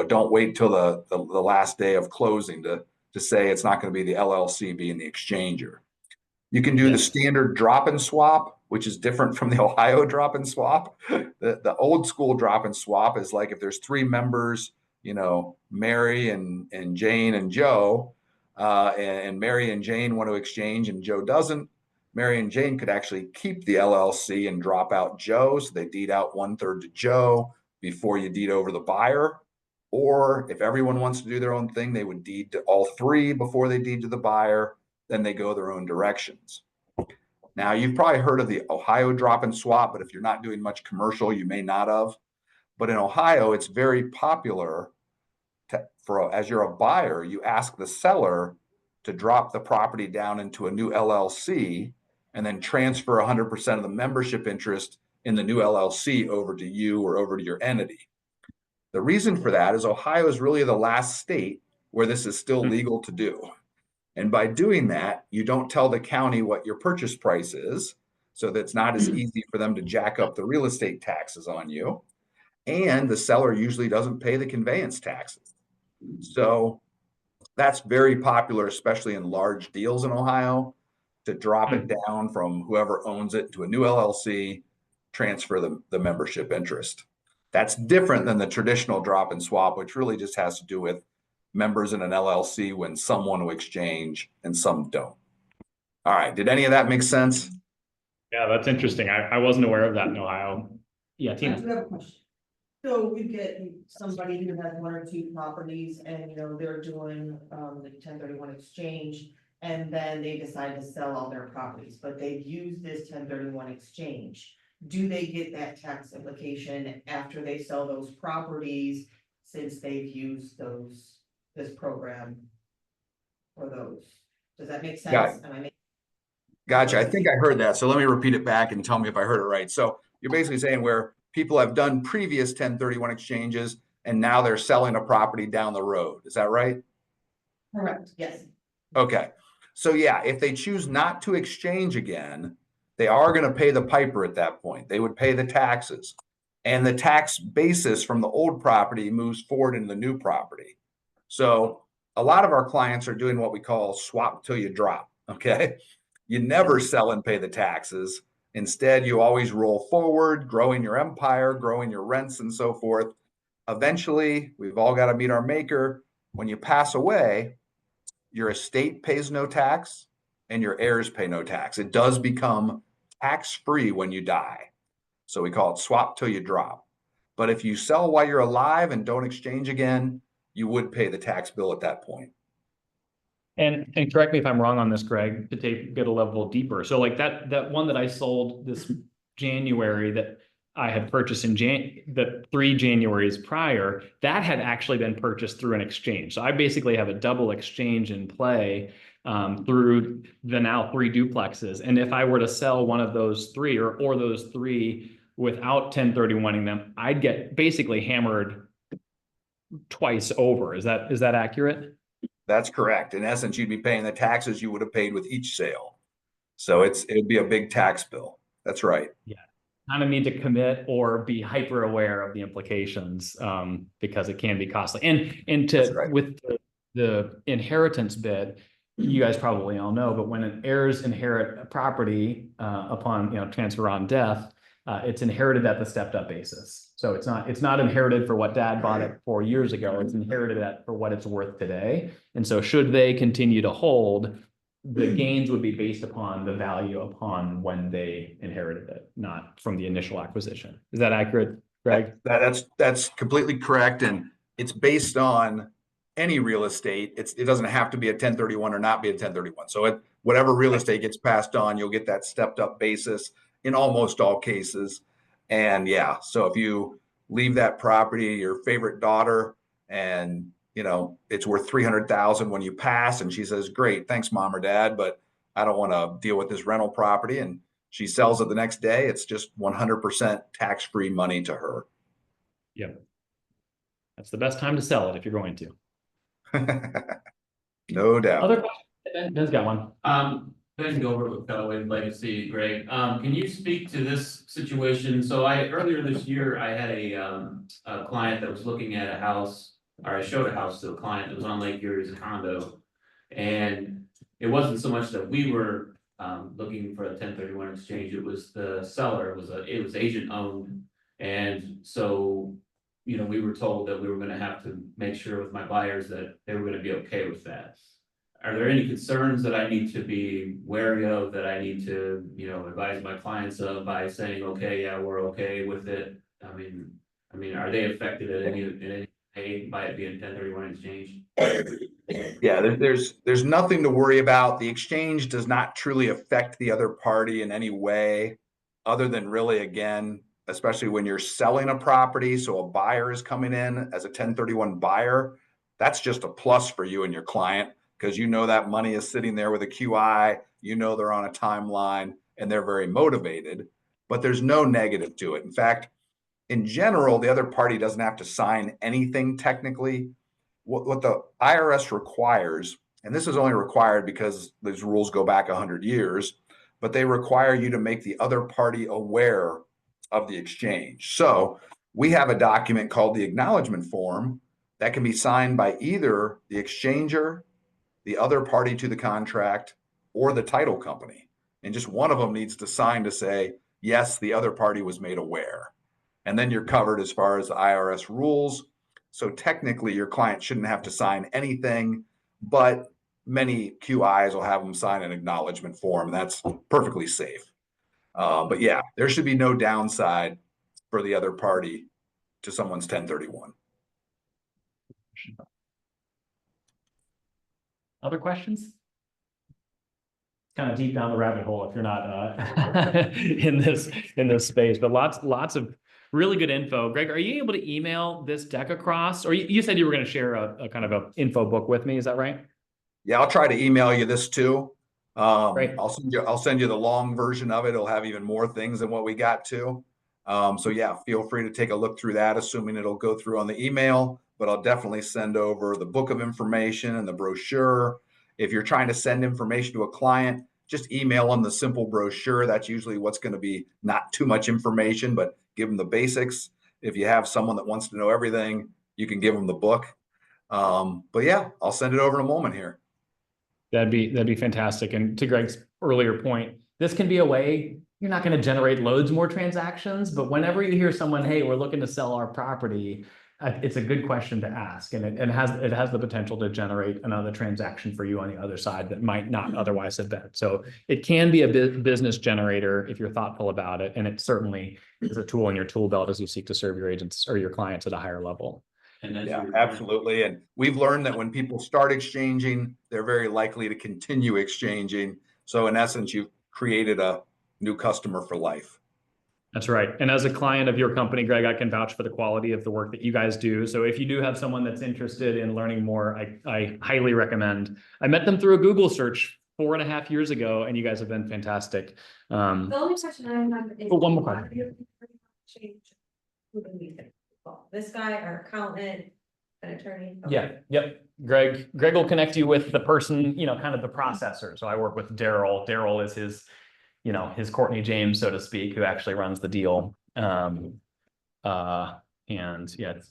A: don't wait till the last day of closing to say it's not going to be the LLC being the exchanger. You can do the standard drop and swap, which is different from the Ohio drop and swap. The old school drop and swap is like if there's 3 members, Mary and Jane and Joe, and Mary and Jane want to exchange and Joe doesn't. Mary and Jane could actually keep the LLC and drop out Joe. So they deed out 1/3 to Joe before you deed over the buyer. Or if everyone wants to do their own thing, they would deed to all 3 before they deed to the buyer. Then they go their own directions. Now, you've probably heard of the Ohio drop and swap, but if you're not doing much commercial, you may not have. But in Ohio, it's very popular as you're a buyer, you ask the seller to drop the property down into a new LLC and then transfer 100% of the membership interest in the new LLC over to you or over to your entity. The reason for that is Ohio is really the last state where this is still legal to do. And by doing that, you don't tell the county what your purchase price is, so that's not as easy for them to jack up the real estate taxes on you. And the seller usually doesn't pay the conveyance taxes. So that's very popular, especially in large deals in Ohio, to drop it down from whoever owns it to a new LLC, transfer the membership interest. That's different than the traditional drop and swap, which really just has to do with members in an LLC when some want to exchange and some don't. All right. Did any of that make sense?
B: Yeah, that's interesting. I wasn't aware of that in Ohio. Yeah,
C: I
B: Tina.
C: do have a question. So we get somebody who has 1 or 2 properties and, they're doing, the 1031 exchange. And then they decide to sell all their properties, but they've used this 1031 exchange. Do they get that tax implication after they sell those properties since they've used this program for those? Does that make sense?
A: Gotcha. I think I heard that. So let me repeat it back and tell me if I heard it right. So you're basically saying where people have done previous 1031 exchanges and now they're selling a property down the road. Is that right?
C: Correct. Yes.
A: Okay. So yeah, if they choose not to exchange again, they are going to pay the piper at that point. They would pay the taxes. And the tax basis from the old property moves forward into the new property. So a lot of our clients are doing what we call swap till you drop. Okay. You never sell and pay the taxes. Instead, you always roll forward, growing your empire, growing your rents and so forth. Eventually, we've all got to meet our maker. When you pass away, your estate pays no tax and your heirs pay no tax. It does become tax-free when you die. So we call it swap till you drop. But if you sell while you're alive and don't exchange again, you would pay the tax bill at that point.
B: And correct me if I'm wrong on this, Greg, to get a level deeper. So like that one that I sold this January that I had purchased in the 3 Januaries prior, that had actually been purchased through an exchange. So I basically have a double exchange in play through the now 3 duplexes. And if I were to sell one of those 3 or those 3 without 1031ing them, I'd get basically hammered twice over. Is that accurate?
A: That's correct. In essence, you'd be paying the taxes you would have paid with each sale. So it'd be a big tax bill. That's right.
B: Yeah. Kind of need to commit or be hyper aware of the implications because it can be costly. And
A: That's right.
B: with the inheritance bit, you guys probably all know, but when heirs inherit a property upon transfer on death, it's inherited at the stepped up basis. So it's not inherited for what dad bought it 4 years ago. It's inherited for what it's worth today. And so should they continue to hold, the gains would be based upon the value upon when they inherited it, not from the initial acquisition. Is that accurate, Greg?
A: That's completely correct. And it's based on any real estate. It doesn't have to be a 1031 or not be a 1031. So whatever real estate gets passed on, you'll get that stepped up basis in almost all cases. And yeah, so if you leave that property, your favorite daughter, and it's worth 300,000 when you pass, and she says, great, thanks mom or dad, but I don't want to deal with this rental property, and she sells it the next day, it's just 100% tax-free money to her.
B: Yep. That's the best time to sell it if you're going to.
A: No doubt.
B: Other questions? Ben's got one.
D: Ben Gilbert with Fellowway Legacy, Greg. Can you speak to this situation? So earlier this year, I had a client that was looking at a house, or I showed a house to a client that was on Lake Erie as a condo. And it wasn't so much that we were looking for a 1031 exchange, it was the seller, it was agent owned. And so, we were told that we were gonna have to make sure with my buyers that they were gonna be okay with that. Are there any concerns that I need to be wary of, that I need to, advise my clients of by saying, okay, yeah, we're okay with it? I mean, are they affected in any way by it being 1031 exchange?
A: Yeah, there's nothing to worry about. The exchange does not truly affect the other party in any way, other than really, again, especially when you're selling a property. So a buyer is coming in as a 1031 buyer. That's just a plus for you and your client, because that money is sitting there with a QI, they're on a timeline and they're very motivated, but there's no negative to it. In fact, in general, the other party doesn't have to sign anything technically. What the IRS requires, and this is only required because these rules go back 100 years, but they require you to make the other party aware of the exchange. So we have a document called the acknowledgement form that can be signed by either the exchanger, the other party to the contract, or the title company. And just one of them needs to sign to say, yes, the other party was made aware. And then you're covered as far as the IRS rules. So technically your client shouldn't have to sign anything, but many QIs will have them sign an acknowledgement form. That's perfectly safe. But yeah, there should be no downside for the other party to someone's 1031.
B: Other questions? Kind of deep down the rabbit hole if you're not in this space, but lots of really good info. Greg, are you able to email this deck across? Or you said you were going to share a kind of a info book with me, is that right?
A: Yeah, I'll try to email you this too.
B: Great.
A: I'll send you the long version of it. It'll have even more things than what we got to. So yeah, feel free to take a look through that, assuming it'll go through on the email, but I'll definitely send over the book of information and the brochure. If you're trying to send information to a client, just email them the simple brochure. That's usually what's going to be not too much information, but give them the basics. If you have someone that wants to know everything, you can give them the book. But yeah, I'll send it over in a moment here.
B: That'd be fantastic. And to Greg's earlier point, this can be a way, you're not going to generate loads more transactions, but whenever you hear someone, hey, we're looking to sell our property, it's a good question to ask. And it has the potential to generate another transaction for you on the other side that might not otherwise have been. So it can be a business generator if you're thoughtful about it. And it certainly is a tool in your tool belt as you seek to serve your agents or your clients at a higher level.
D: And that's
A: Yeah,
D: your-
A: absolutely. And we've learned that when people start exchanging, they're very likely to continue exchanging. So in essence, you've created a new customer for life.
B: That's right. And as a client of your company, Greg, I can vouch for the quality of the work that you guys do. So if you do have someone that's interested in learning more, I highly recommend. I met them through a Google search 4.5 years ago, and you guys have been fantastic.
E: The only question I have is.
B: Oh, one more question.
E: Change. Who do we think? Well, this guy, our accountant, an attorney.
B: Yeah, yep. Greg will connect you with the person, kind of the processor. So I work with Daryl. Daryl is his, his Courtney James, so to speak, who actually runs the deal. And yeah,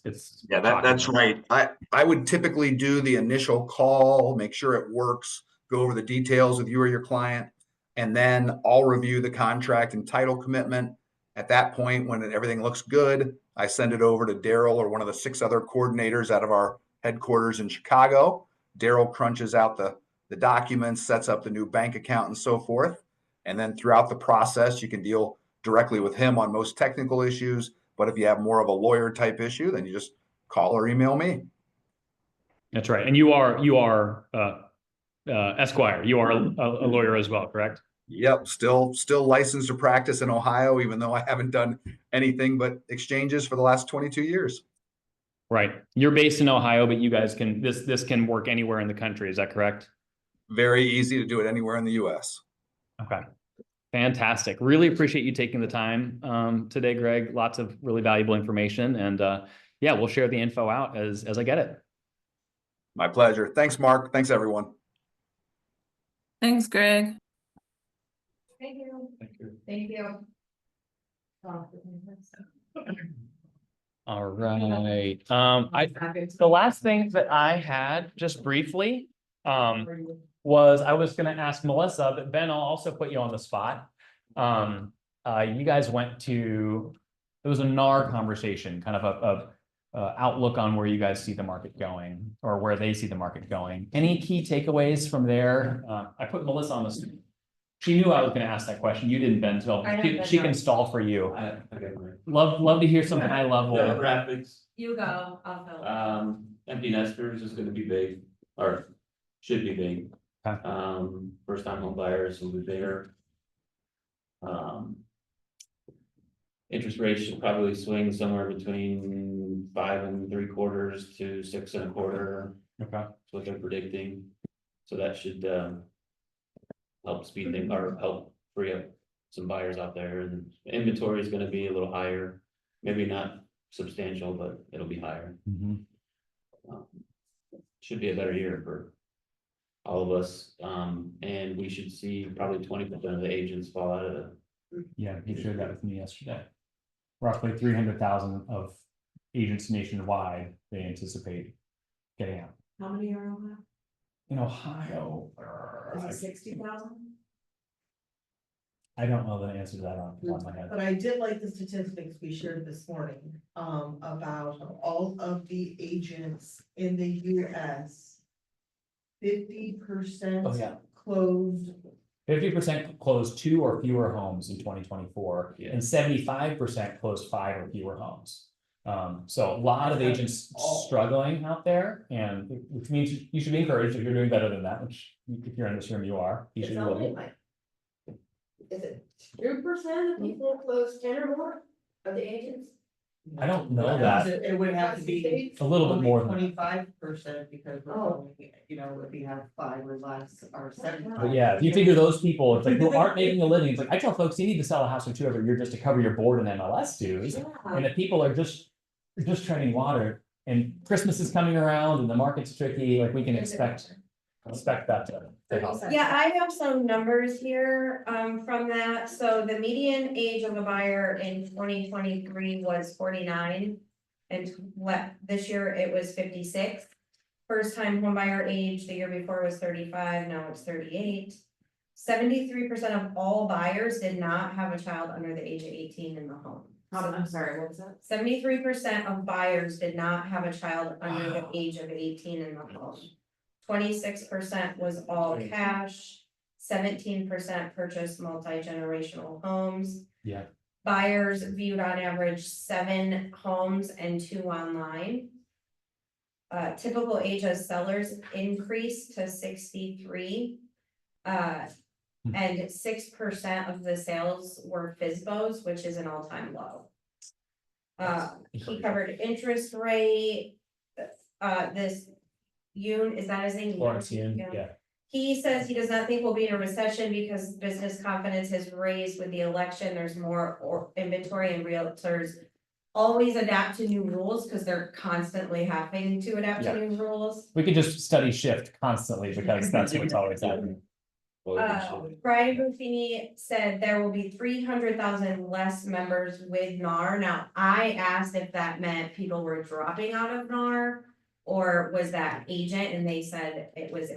B: it's
A: Yeah, that's right. I would typically do the initial call, make sure it works, go over the details with you or your client, and then I'll review the contract and title commitment. At that point, when everything looks good, I send it over to Daryl or one of the 6 other coordinators out of our headquarters in Chicago. Daryl crunches out the documents, sets up the new bank account and so forth. And then throughout the process, you can deal directly with him on most technical issues. But if you have more of a lawyer type issue, then you just call or email me.
B: That's right. And you are Esquire. You are a lawyer as well, correct?
A: Yep, still licensed to practice in Ohio, even though I haven't done anything but exchanges for the last 22 years.
B: Right. You're based in Ohio, but you guys can this can work anywhere in the country. Is that correct?
A: Very easy to do it anywhere in the US.
B: Okay. Fantastic. Really appreciate you taking the time today, Greg. Lots of really valuable information. And yeah, we'll share the info out as I get it.
A: My pleasure. Thanks, Mark. Thanks, everyone.
F: Thanks, Greg.
E: Thank you.
B: Thank you.
E: Thank you.
B: All right. The last thing that I had just briefly was I was going to ask Melissa, but Ben, I'll also put you on the spot. You guys went to, it was a NAR conversation, kind of a outlook on where you guys see the market going or where they see the market going. Any key takeaways from there? I put Melissa on the spot. She knew I was going to ask that question. You didn't, Ben, so she can stall for you.
D: Okay.
B: Love to hear some high level.
D: Demographics,
E: You go, I'll fill.
D: empty nesters is gonna be big, or should be big.
B: Okay.
D: First time home buyers will be bigger. Interest rates should probably swing somewhere between 5 3/4 to 6 1/4.
B: Okay.
D: That's what they're predicting. So that should help speed things or help free up some buyers out there, and inventory is gonna be a little higher, maybe not substantial, but it'll be higher.
B: Mhm.
D: Should be a better year for all of us, and we should see probably 20% of the agents fall out of the.
B: Yeah, you shared that with me yesterday. Roughly 300,000 of agents nationwide, they anticipate getting out.
E: How many are on that?
B: In Ohio,
E: Is it 60,000?
B: I don't know the answer to that off the top of my head.
C: But I did like the statistics we shared this morning, about all of the agents in the US. 50%
B: Oh, yeah.
C: closed.
B: 50% closed 2 or fewer homes in 2024,
D: Yeah.
B: and 75% closed 5 or fewer homes. So a lot of agents struggling out there, and which means you should be encouraged if you're doing better than that, which if you're in this room, you are. You
G: It's
B: should
G: only
B: be.
G: like, is it 2% of people close 10 or more of the agents?
B: I don't know that.
C: It would have to be.
B: A little bit more than that.
C: 25% because we're only, if you have 5 or less or 7.
B: But yeah, if you figure those people, it's like who aren't making a living, it's like I tell folks you need to sell a house or 2 every year just to cover your board and MLS dues.
G: Yeah.
B: And if people are just treading water, and Christmas is coming around and the market's tricky, like we can expect that to help.
E: Yeah, I have some numbers here, from that. So the median age of a buyer in 2023 was 49. And this year it was 56. First time home buyer age the year before was 35, now it's 38. 73% of all buyers did not have a child under the age of 18 in the home.
G: I'm sorry, what was that?
E: 73% of buyers did not have a child under the age of 18 in the home. 26% was all cash, 17% purchased multi-generational homes.
B: Yeah.
E: Buyers viewed on average 7 homes and 2 online. Typical age of sellers increased to 63. And 6% of the sales were FISBOs, which is an all-time low. He covered interest rate, this is that his name?
B: Lawrence Yun, yeah.
E: He says he does not think we'll be in a recession because business confidence has raised with the election. There's more inventory, and realtors always adapt to new rules because they're constantly having to adapt to new rules.
B: We could just study shift constantly because that's what's always happening.
E: Brian Buffini said there will be 300,000 less members with NAR. Now, I asked if that meant people were dropping out of NAR or was that agent, and they said it was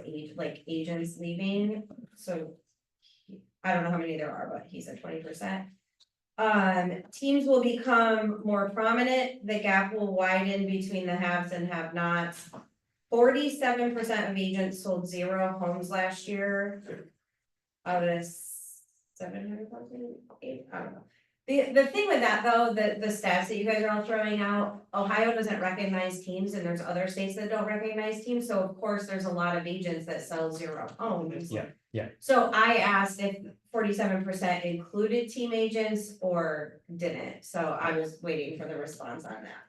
E: agents leaving. So I don't know how many there are, but he said 20%. Teams will become more prominent. The gap will widen between the haves and have-nots. 47% of agents sold 0 homes last year. Out of 700,000, I don't know. The thing with that though, the stats that you guys are all throwing out, Ohio doesn't recognize teams and there's other states that don't recognize teams. So of course, there's a lot of agents that sell 0 homes.
B: Yeah.
E: So I asked if 47% included team agents or didn't. So I was waiting for the response on that.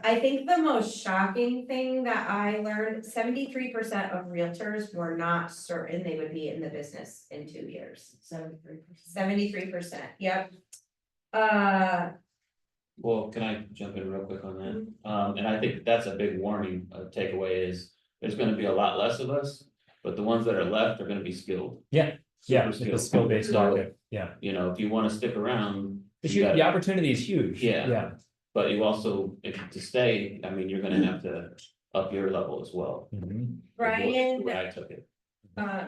E: I think the most shocking thing that I learned, 73% of realtors were not certain they would be in the business in 2 years. 73%, yep.
D: Well, can I jump in real quick on that? And I think that's a big warning, takeaway is, there's gonna be a lot less of us, but the ones that are left are gonna be skilled.
B: Yeah,
D: Super
B: it's a skill-based market, yeah.
D: You know, if you wanna stick around.
B: The
D: you gotta-
B: the opportunity is huge.
D: Yeah. But you also, to stay, I mean, you're gonna have to up your level as well.
B: Mhm.
E: Brian,
D: The way I took it.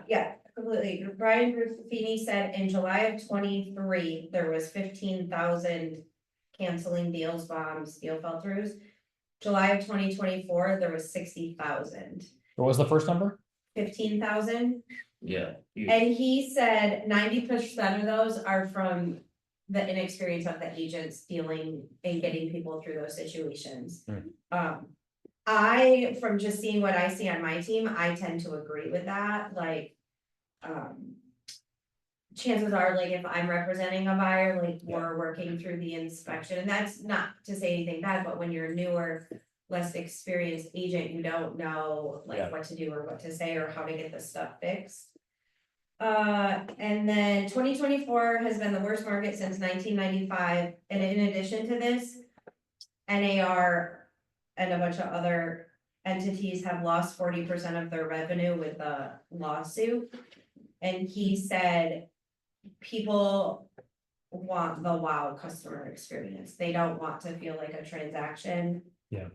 E: yeah, completely. Brian Ruffini said in July of 23, there was 15,000 canceling deals, bombs, deal fell throughs. July of 2024, there was 60,000,
B: What was the first number?
E: 15,000.
D: Yeah.
E: And he said 90% of those are from the inexperience of the agents dealing and getting people through those situations. From just seeing what I see on my team, I tend to agree with that, chances are, if I'm representing a buyer, we're working through the inspection, and that's not to say anything bad, but when you're a newer, less experienced agent, you don't know what to do or what to say or how to get this stuff fixed. And then 2024 has been the worst market since 1995. And in addition to this, NAR and a bunch of other entities have lost 40% of their revenue with the lawsuit. And he said, people want the wow customer experience. They don't want to feel like a transaction.
B: Yeah.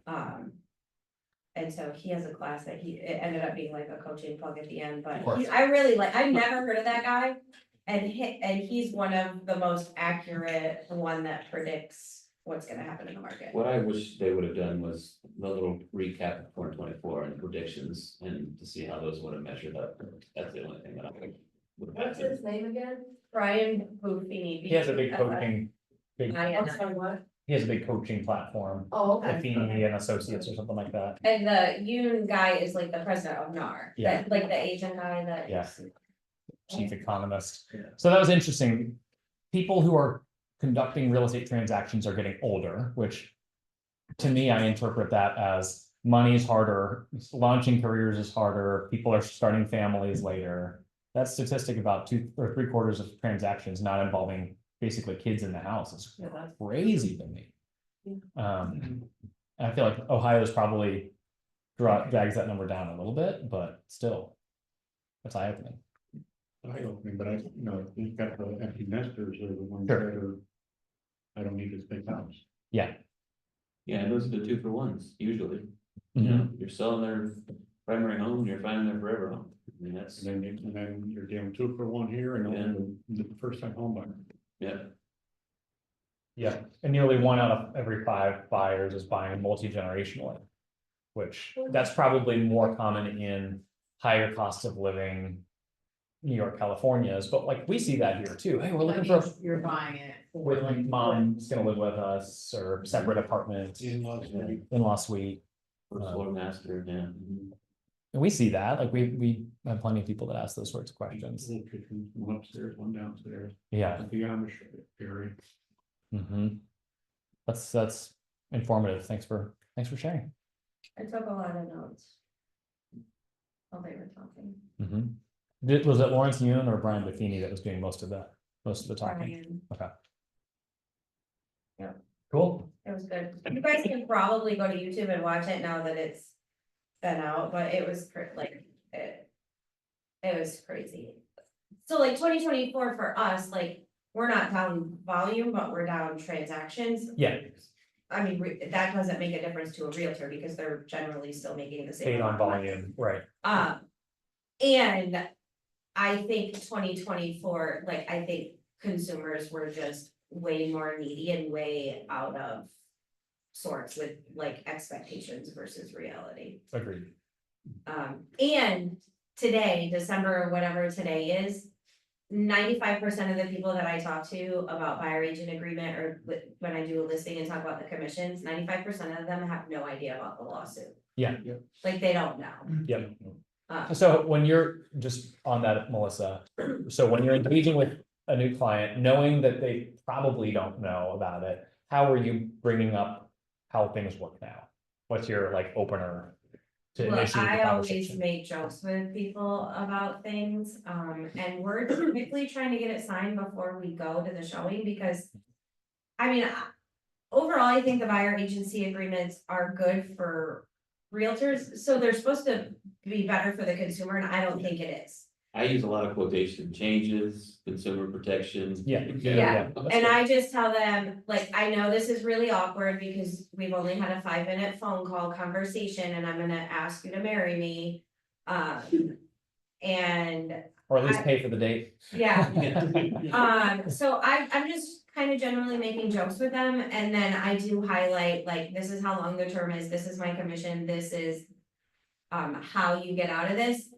E: And so he has a class that it ended up being like a coaching plug at the end, but
B: Of course.
E: I really I've never heard of that guy. And he's one of the most accurate one that predicts what's gonna happen in the market.
D: What I wish they would have done was a little recap of 2024 and predictions, and to see how those would have measured up. That's the only thing that I would.
G: What's his name again?
E: Brian Buffini.
B: He has a big coaching,
G: I'm sorry, what?
B: he has a big coaching platform,
G: Oh, okay.
B: Buffini and Associates or something like that.
E: And the Yoon guy is the president of NAR.
B: Yeah.
E: The agent guy that.
B: Yeah. Chief economist.
D: Yeah.
B: So that was interesting. People who are conducting real estate transactions are getting older, which to me, I interpret that as money is harder, launching careers is harder, people are starting families later. That statistic about 2 or 3/4 of transactions not involving basically kids in the house is crazy to me. I feel like Ohio's probably drags that number down a little bit, but still, that's eye-opening.
H: Eye-opening, but you've got the empty nesters are the ones
B: Sure.
H: that are. I don't need this big house.
B: Yeah.
D: Yeah, and those are the 2-for-1s usually.
B: Mhm.
D: You know, you're selling their primary home, and you're finding their forever home. I mean, that's,
H: And then you're doing 2-for-1 here and then the first time home buyer.
D: yeah.
B: Yeah, and nearly 1 out of every 5 buyers is buying multi-generationally. Which that's probably more common in higher cost of living. New York, California's, but we see that here too. Hey, we're looking for,
C: You're buying it.
B: with mom's gonna live with us or separate apartment,
H: In-laws,
B: in-law suite.
D: First floor master, yeah.
B: And we see that, like, we have plenty of people that ask those sorts of questions.
H: Little kitchens, one upstairs, one downstairs,
B: Yeah.
H: at the Amish area.
B: That's informative. Thanks for sharing.
E: I took a lot of notes. While they were talking.
B: Was it Lawrence Yun or Brian Buffini that was doing most of the talking?
E: Brian,
B: Okay.
E: Yeah.
B: Cool.
E: it was good. You guys can probably go to YouTube and watch it now that it's been out, but it was it was crazy. So like 2024 for us, like, we're not down volume, but we're down transactions.
B: Yeah.
E: I mean, that doesn't make a difference to a realtor because they're generally still making the same.
B: Paid on
E: amount of money.
B: volume, right?
E: And I think 2024, like, I think consumers were just way more needy and way out of sorts with like expectations versus reality.
B: Agreed.
E: And today, December, or whatever today is, 95% of the people that I talk to about buyer agent agreement, or when I do a listing and talk about the commissions, 95% of them have no idea about the lawsuit.
B: Yeah.
E: Like, they don't know.
B: Yep.
E: Uh,
B: So when you're just on that, Melissa, so when you're engaging with a new client, knowing that they probably don't know about it, how are you bringing up how things work now? What's your like opener to
E: Well,
B: initiate the
E: I always
B: conversation?
E: make jokes with people about things, and we're typically trying to get it signed before we go to the showing, because. I mean, overall, I think the buyer agency agreements are good for realtors, so they're supposed to be better for the consumer, and I don't think it is.
D: I use a lot of quotation changes, consumer protection.
B: Yeah.
E: Yeah,
B: That's
E: and
B: good.
E: I just tell them, like, I know this is really awkward because we've only had a 5-minute phone call conversation and I'm gonna ask you to marry me. And
B: Or at least pay for the date.
E: yeah, so I'm just kind of generally making jokes with them, and then I do highlight, like, this is how long the term is, this is my commission, this is. How you get out of this.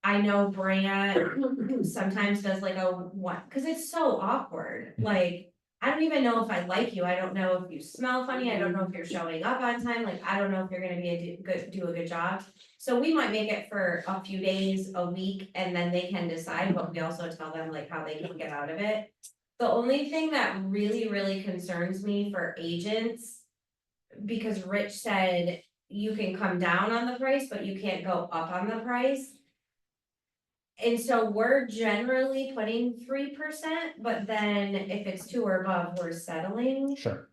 E: I know Brant sometimes does like a what, cause it's so awkward, like, I don't even know if I like you, I don't know if you smell funny, I don't know if you're showing up on time, like, I don't know if you're gonna do a good job. So we might make it for a few days, a week, and then they can decide, but we also tell them like how they can get out of it. The only thing that really, really concerns me for agents, because Rich said you can come down on the price, but you can't go up on the price. And so we're generally putting 3%, but then if it's 2 or above, we're settling.
B: Sure.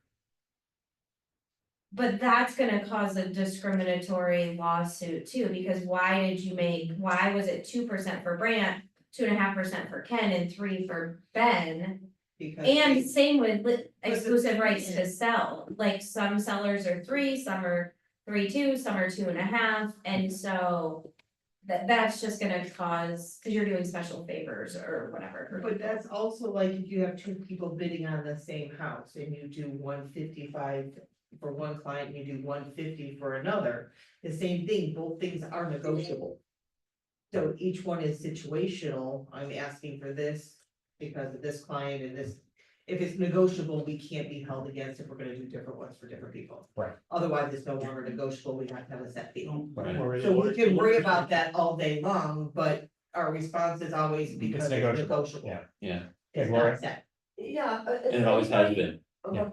E: But that's gonna cause a discriminatory lawsuit too, because why was it 2% for Brant, 2.5% for Ken, and 3 for Ben?
C: Because
E: And same with exclusive rights to sell, like, some sellers are 3, some are 3.2, some are 2.5, and so. That's just gonna cause, cause you're doing special favors or whatever.
C: But that's also like if you have 2 people bidding on the same house and you do 155 for one client, you do 150 for another, the same thing, both things are negotiable. So each one is situational, I'm asking for this because of this client and this. If it's negotiable, we can't be held against if we're gonna do different ones for different people.
B: Right.
C: Otherwise, it's no longer negotiable, we have to have a set fee.
B: Right.
C: So we can worry about that all day long, but our response is always because it's
B: negotiable.
C: negotiable.
B: Yeah.
D: Yeah,
C: It's
B: Gloria?
C: not set.
G: Yeah.
D: and it always has been.
B: Yeah.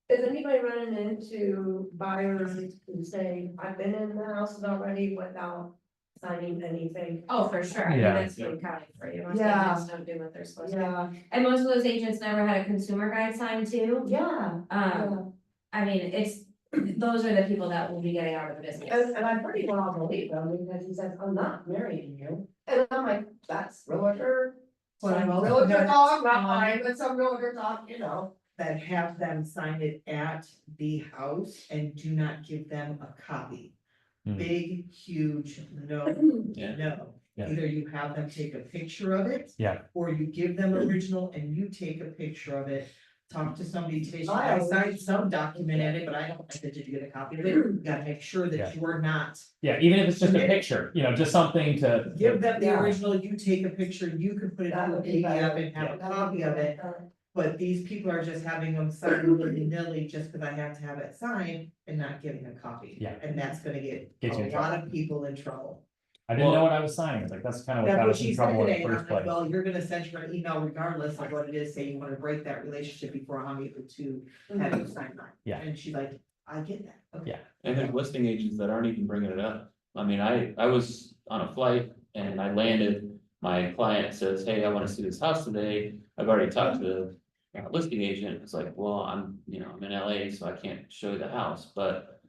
G: Is anybody running into buyers who say, I've been in the houses already without signing anything?
E: Oh, for sure, I mean,
B: Yeah.
E: that's Boone County for you, most
G: Yeah.
E: agents don't do what they're supposed to.
G: Yeah,
E: And most of those agents never had a consumer guide signed too.
G: yeah.
E: I mean, those are the people that will be getting out of the business.
G: And I pretty well believe him because he says, I'm not marrying you. And I'm like, that's realtor.
C: But I'm also
G: Realtor
C: gonna-
G: talk, not mine, but some realtor talk, you know.
C: That have them sign it at the house and do not give them a copy.
B: Hmm.
C: Big, huge, no,
D: Yeah.
C: no.
B: Yeah.
C: Either you have them take a picture of it.
B: Yeah.
C: Or you give them original and you take a picture of it. Talk to somebody today,
G: I
C: I signed some document in it, but I don't, I said, did you get a copy of it? You gotta make sure
B: Yeah.
C: that you are not.
B: Yeah, even if it's just a picture, just something to.
C: Give them the
G: Yeah.
C: original, you take a picture, you can put it on the PDF and have a copy of it. But these people are just having them sign willy-nilly just because I have to have it signed and not giving a copy.
B: Yeah.
C: And that's gonna get
B: Gets you
C: a
B: in
C: lot
B: trouble.
C: of people in trouble.
B: I didn't know what I was signing. It's like, that's kind of what
C: That's
B: got
C: what
B: us in
C: she said
B: trouble in
C: today,
B: the
C: and
B: first
C: I'm like,
B: place.
C: well, you're gonna send her an email regardless of what it is, saying you wanna break that relationship before I'm able to have you sign mine.
B: Yeah.
C: And she's like, I get that. Okay.
B: Yeah.
I: And there's listing agents that aren't even bringing it up. I mean, I was on a flight and I landed, my client says, hey, I wanna see this house today. I've already talked to the listing agent. It's like, well, I'm in LA, so I can't show you the house, but,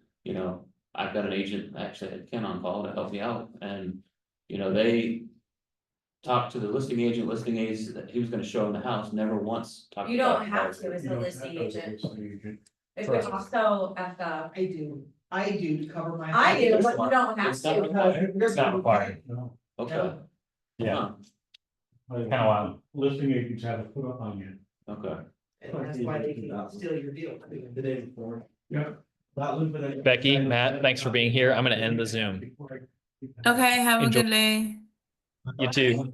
I: I've got an agent, actually had Ken on call to help me out, and, they talked to the listing agent that he was gonna show him the house, never once talked
E: You
I: about
E: don't
I: the
E: have
I: house.
E: to as
H: You
E: a
H: don't
E: listing
H: have to
E: agent.
H: as a listing agent.
E: It's
B: Correct.
E: also at the,
C: I do to cover my.
E: I do, but you don't have
I: It's not
E: to.
I: required.
B: It's not required.
H: No,
I: Okay.
B: Yeah.
I: Huh,
H: like,
B: Kinda wild.
H: listing agents have a foot up on you.
I: okay.
C: And that's why they can steal your deal.
H: The day before. Yeah.
B: Becky, Matt, thanks for being here. I'm gonna end the Zoom.
F: Okay, have a
B: Enjoy.
F: good day.
B: You too.